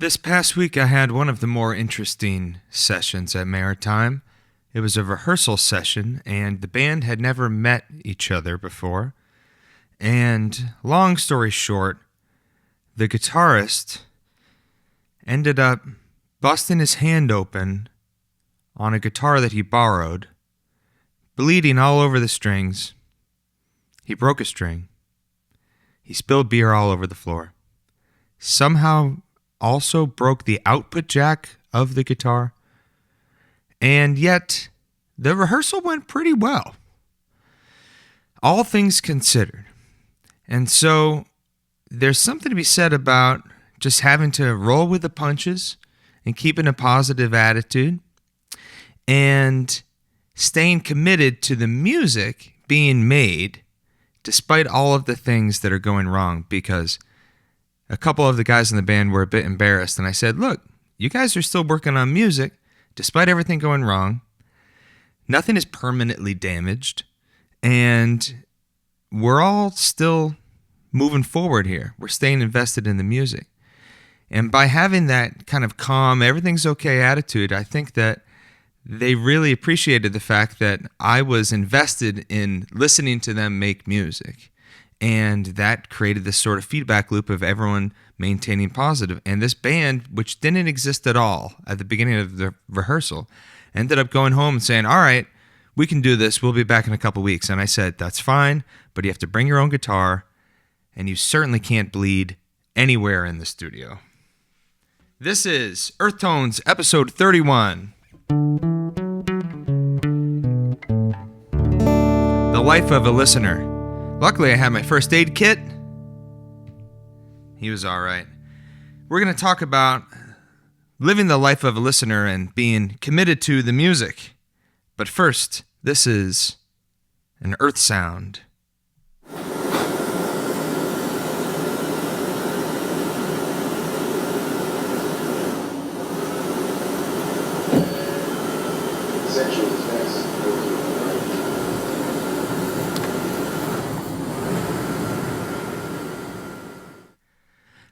This past week, I had one of the more interesting sessions at Maritime. It was a rehearsal session, and the band had never met each other before. And long story short, the guitarist ended up busting his hand open on a guitar that he borrowed, bleeding all over the strings. He broke a string. He spilled beer all over the floor. Somehow also broke the output jack of the guitar. And yet, the rehearsal went pretty well, all things considered. And so, there's something to be said about just having to roll with the punches and keeping a positive attitude and staying committed to the music being made despite all of the things that are going wrong, because a couple of the guys in the band were a bit embarrassed, and I said, look, you guys are still working on music despite everything going wrong. Nothing is permanently damaged, and we're all still moving forward here. We're staying invested in the music. And by having that kind of calm, everything's okay attitude, I think that they really appreciated the fact that I was invested in listening to them make music. And that created this sort of feedback loop of everyone maintaining positive. And this band, which didn't exist at all at the beginning of the rehearsal, ended up going home and saying, all right, we can do this. We'll be back in a couple weeks. And I said, that's fine, but you have to bring your own guitar, and you certainly can't bleed anywhere in the studio. This is Earth Tones, episode 31. The Life of a Listener. Luckily, I had my first aid kit. He was all right. We're going to talk about living the life of a listener and being committed to the music. But first, this is an earth sound.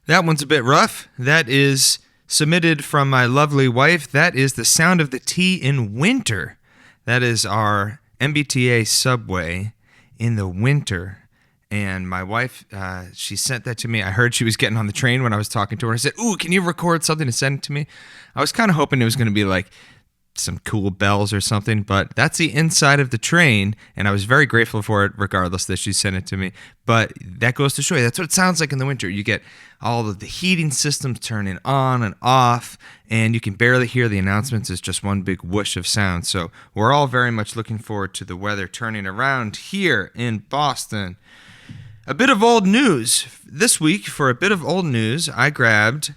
That one's a bit rough. That is submitted from my lovely wife. That is the sound of the T in winter. That is our MBTA subway in the winter. And my wife, she sent that to me. I heard she was getting on the train when I was talking to her. I said, ooh, can you record something and send it to me? I was kind of hoping it was going to be like some cool bells or something, but that's the inside of the train, and I was very grateful for it regardless that she sent it to me. But that goes to show you, that's what it sounds like in the winter. You get all of the heating systems turning on and off, and you can barely hear the announcements. It's just one big whoosh of sound. So we're all very much looking forward to the weather turning around here in Boston. A bit of old news. This week, for a bit of old news, I grabbed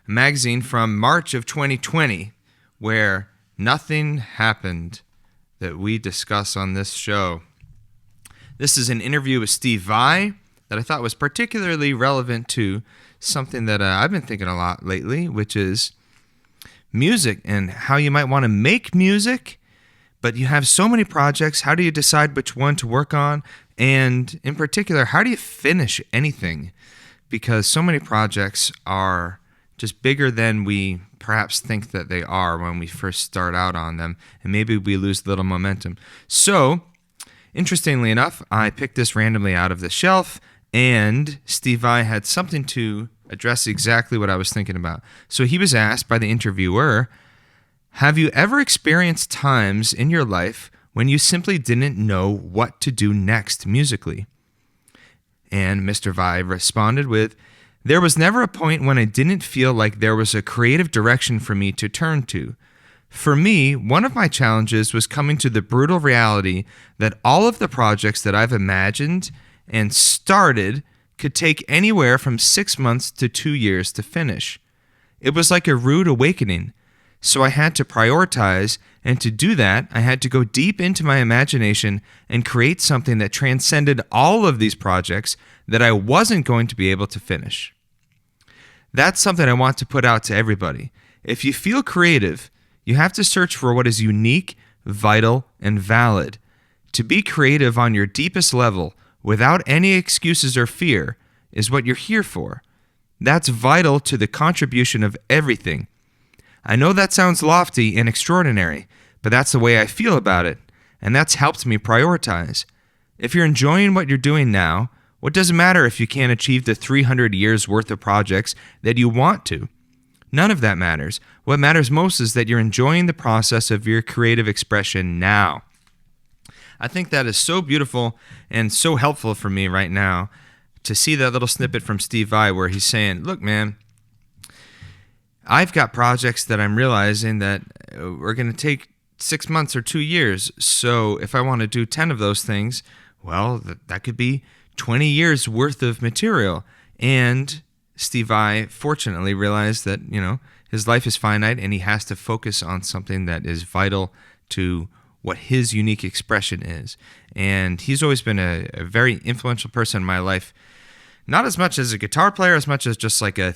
a magazine from March of 2020 where nothing happened that we discuss on this show. This is an interview with Steve Vai that I thought was particularly relevant to something that I've been thinking a lot lately, which is music and how you might want to make music, but you have so many projects. How do you decide which one to work on? And in particular, how do you finish anything? Because so many projects are just bigger than we perhaps think that they are when we first start out on them, and maybe we lose a little momentum. So, interestingly enough, I picked this randomly out of the shelf, and Steve Vai had something to address exactly what I was thinking about. So he was asked by the interviewer, have you ever experienced times in your life when you simply didn't know what to do next musically? And Mr. Vai responded with, there was never a point when I didn't feel like there was a creative direction for me to turn to. For me, one of my challenges was coming to the brutal reality that all of the projects that I've imagined and started could take anywhere from 6 months to 2 years to finish. It was like a rude awakening. So I had to prioritize, and to do that, I had to go deep into my imagination and create something that transcended all of these projects that I wasn't going to be able to finish. That's something I want to put out to everybody. If you feel creative, you have to search for what is unique, vital, and valid. To be creative on your deepest level, without any excuses or fear, is what you're here for. That's vital to the contribution of everything. I know that sounds lofty and extraordinary, but that's the way I feel about it, and that's helped me prioritize. If you're enjoying what you're doing now, what does it matter if you can't achieve the 300 years worth of projects that you want to? None of that matters. What matters most is that you're enjoying the process of your creative expression now. I think that is so beautiful and so helpful for me right now to see that little snippet from Steve Vai where he's saying, look, man, I've got projects that I'm realizing that are going to take 6 months or 2 years. So if I want to do 10 of those things, well, that could be 20 years worth of material. And Steve Vai fortunately realized that, his life is finite and he has to focus on something that is vital to what his unique expression is. And he's always been a very influential person in my life, not as much as a guitar player, as much as just like a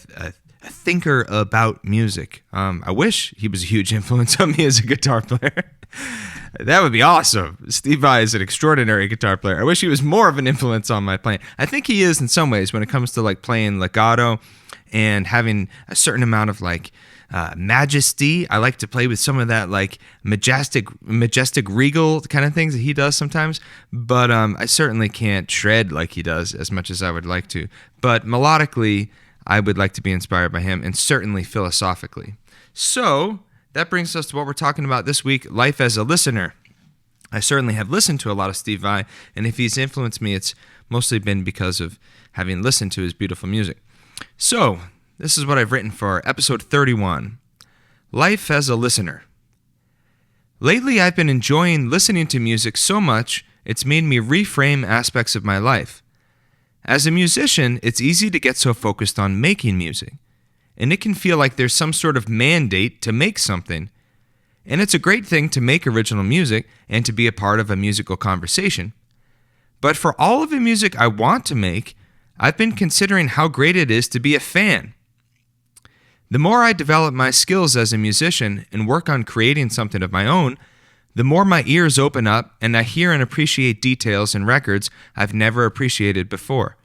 thinker about music. I wish he was a huge influence on me as a guitar player. That would be awesome. Steve Vai is an extraordinary guitar player. I wish he was more of an influence on my playing. I think he is in some ways when it comes to like playing legato and having a certain amount of like majesty. I like to play with some of that like majestic regal kind of things that he does sometimes, but I certainly can't shred like he does as much as I would like to. But melodically, I would like to be inspired by him, and certainly philosophically. So that brings us to what we're talking about this week, life as a listener. I certainly have listened to a lot of Steve Vai, and if he's influenced me, it's mostly been because of having listened to his beautiful music. So this is what I've written for episode 31, Life as a Listener. Lately, I've been enjoying listening to music so much, it's made me reframe aspects of my life. As a musician, it's easy to get so focused on making music, and it can feel like there's some sort of mandate to make something. And it's a great thing to make original music and to be a part of a musical conversation. But for all of the music I want to make, I've been considering how great it is to be a fan. The more I develop my skills as a musician and work on creating something of my own, the more my ears open up and I hear and appreciate details in records I've never appreciated before.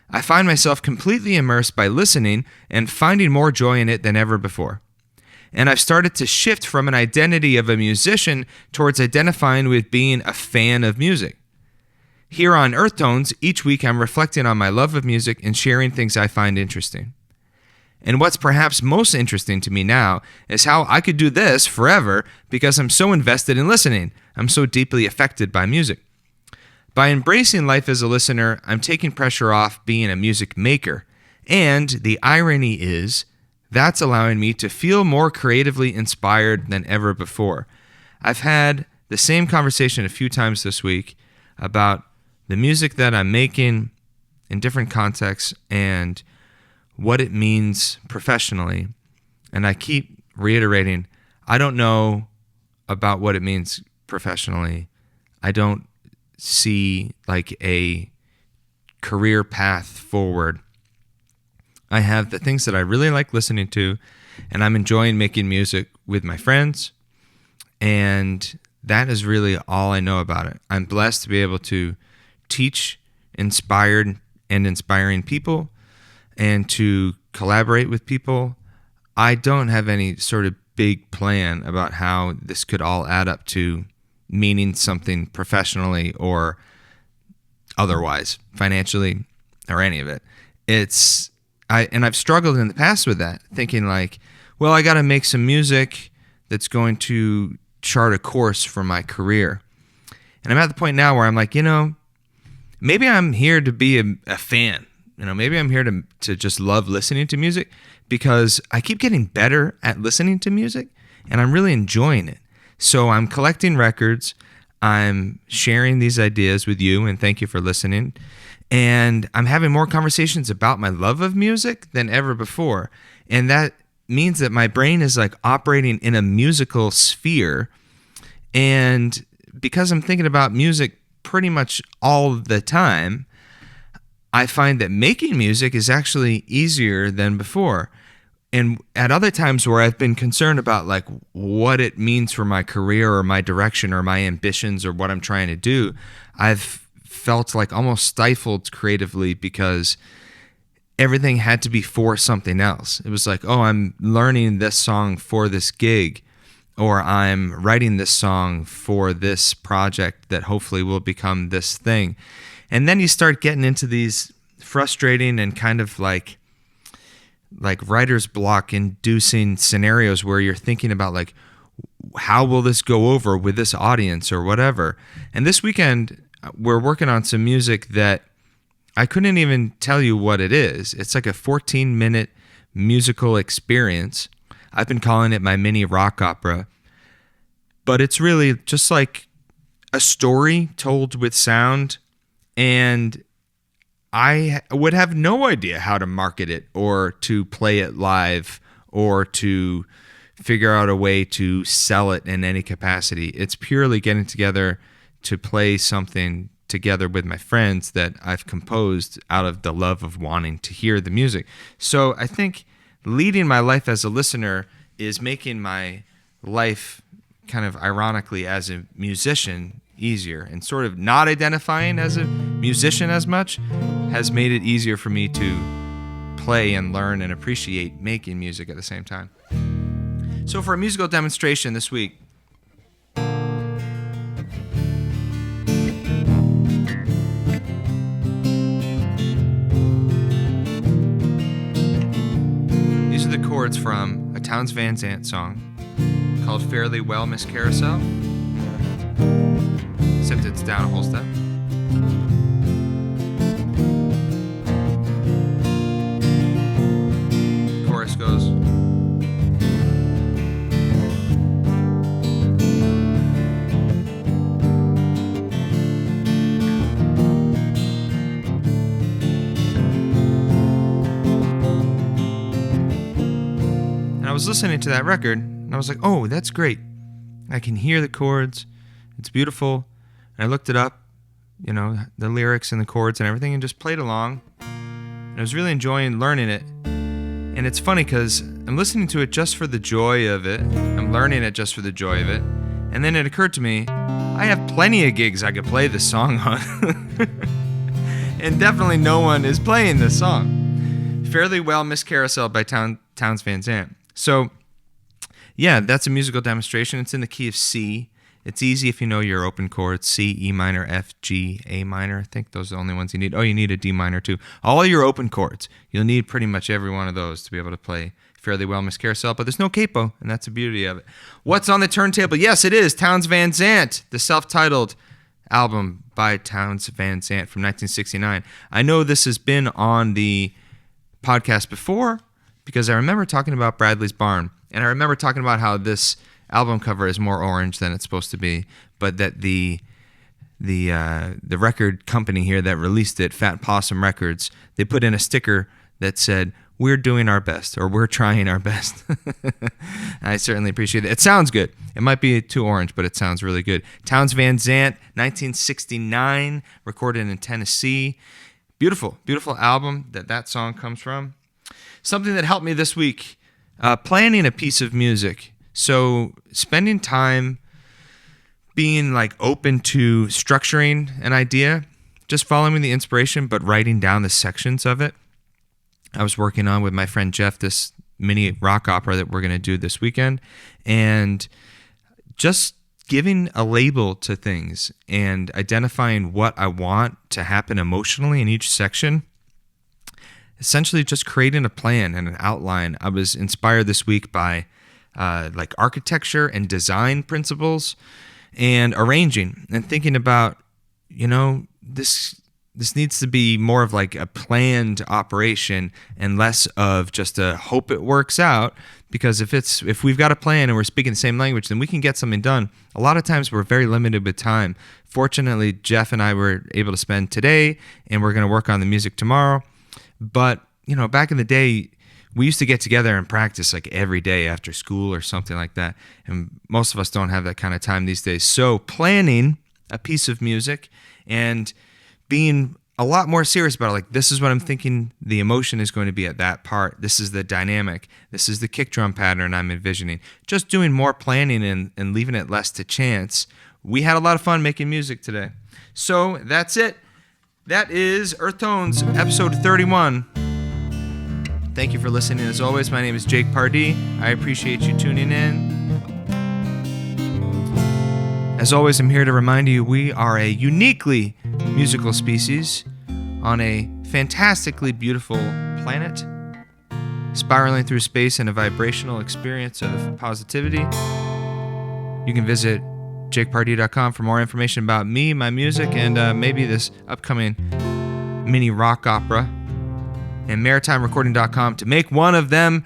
I find myself completely immersed by listening and finding more joy in it than ever before. And I've started to shift from an identity of a musician towards identifying with being a fan of music. Here on Earth Tones, each week I'm reflecting on my love of music and sharing things I find interesting. And what's perhaps most interesting to me now is how I could do this forever because I'm so invested in listening. I'm so deeply affected by music. By embracing life as a listener, I'm taking pressure off being a music maker. And the irony is, that's allowing me to feel more creatively inspired than ever before. I've had the same conversation a few times this week about the music that I'm making in different contexts and what it means professionally. And I keep reiterating, I don't know about what it means professionally. I don't see like a career path forward. I have the things that I really like listening to, and I'm enjoying making music with my friends, and that is really all I know about it. I'm blessed to be able to teach inspired and inspiring people and to collaborate with people. I don't have any sort of big plan about how this could all add up to meaning something professionally or otherwise, financially, or any of it. I've struggled in the past with that, thinking like, well, I got to make some music that's going to chart a course for my career. And I'm at the point now where I'm like, maybe I'm here to be a fan. Maybe I'm here to just love listening to music because I keep getting better at listening to music and I'm really enjoying it. So I'm collecting records. I'm sharing these ideas with you, and thank you for listening. And I'm having more conversations about my love of music than ever before. And that means that my brain is like operating in a musical sphere. And because I'm thinking about music pretty much all the time, I find that making music is actually easier than before. And at other times where I've been concerned about like what it means for my career or my direction or my ambitions or what I'm trying to do, I've felt like almost stifled creatively because everything had to be for something else. It was like, oh, I'm learning this song for this gig, or I'm writing this song for this project that hopefully will become this thing. And then you start getting into these frustrating and kind of like writer's block inducing scenarios where you're thinking about like, how will this go over with this audience or whatever. And this weekend, we're working on some music that I couldn't even tell you what it is. It's like a 14-minute musical experience. I've been calling it my mini rock opera. But it's really just like a story told with sound, and I would have no idea how to market it or to play it live or to figure out a way to sell it in any capacity. It's purely getting together to play something together with my friends that I've composed out of the love of wanting to hear the music. So I think leading my life as a listener is making my life kind of ironically as a musician easier, and sort of not identifying as a musician as much has made it easier for me to play and learn and appreciate making music at the same time. So for a musical demonstration this week, these are the chords from a Townes Van Zandt song called Fairly Well, Miss Carousel, except it's down a whole step. The chorus goes, and I was listening to that record, and I was like, oh, that's great. I can hear the chords. It's beautiful. And I looked it up, you know, the lyrics and the chords and everything, and just played along. And I was really enjoying learning it. And it's funny because I'm listening to it just for the joy of it. I'm learning it just for the joy of it. And then it occurred to me, I have plenty of gigs I could play this song on. And definitely no one is playing this song. Fairly Well, Miss Carousel by Townes Van Zandt. So, yeah, that's a musical demonstration. It's in the key of C. It's easy if you know your open chords, C, E minor, F, G, A minor. I think those are the only ones you need. Oh, you need a D minor too. All your open chords. You'll need pretty much every one of those to be able to play Fairly Well, Miss Carousel, but there's no capo, and that's the beauty of it. What's on the turntable? Yes, it is Townes Van Zandt, the self-titled album by Townes Van Zandt from 1969. I know this has been on the podcast before because I remember talking about Bradley's Barn. And I remember talking about how this album cover is more orange than it's supposed to be, but that the record company here that released it, Fat Possum Records, they put in a sticker that said, "We're doing our best," or "We're trying our best." I certainly appreciate it. It sounds good. It might be too orange, but it sounds really good. Townes Van Zandt, 1969, recorded in Tennessee. Beautiful, beautiful album that song comes from. Something that helped me this week. Planning a piece of music. So spending time being like open to structuring an idea, just following the inspiration, but writing down the sections of it. I was working on with my friend Jeff this mini rock opera that we're going to do this weekend, and just giving a label to things and identifying what I want to happen emotionally in each section. Essentially just creating a plan and an outline. I was inspired this week by like architecture and design principles and arranging and thinking about, you know, this needs to be more of like a planned operation and less of just a hope it works out, because if we've got a plan and we're speaking the same language, then we can get something done. A lot of times we're very limited with time. Fortunately, Jeff and I were able to spend today, and we're going to work on the music tomorrow. But, you know, back in the day, we used to get together and practice like every day after school or something like that. And most of us don't have that kind of time these days. So planning a piece of music and being a lot more serious about it. Like, this is what I'm thinking the emotion is going to be at that part. This is the dynamic. This is the kick drum pattern I'm envisioning. Just doing more planning and leaving it less to chance. We had a lot of fun making music today. So that's it. That is Earth Tones, episode 31. Thank you for listening. As always, my name is Jake Pardee. I appreciate you tuning in. As always, I'm here to remind you we are a uniquely musical species on a fantastically beautiful planet, spiraling through space in a vibrational experience of positivity. You can visit jakepardee.com for more information about me, my music, and maybe this upcoming mini rock opera. And maritimerecording.com to make one of them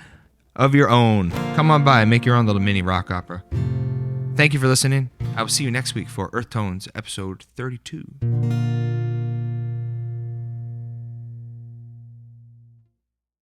of your own. Come on by and make your own little mini rock opera. Thank you for listening. I will see you next week for Earth Tones, episode 32.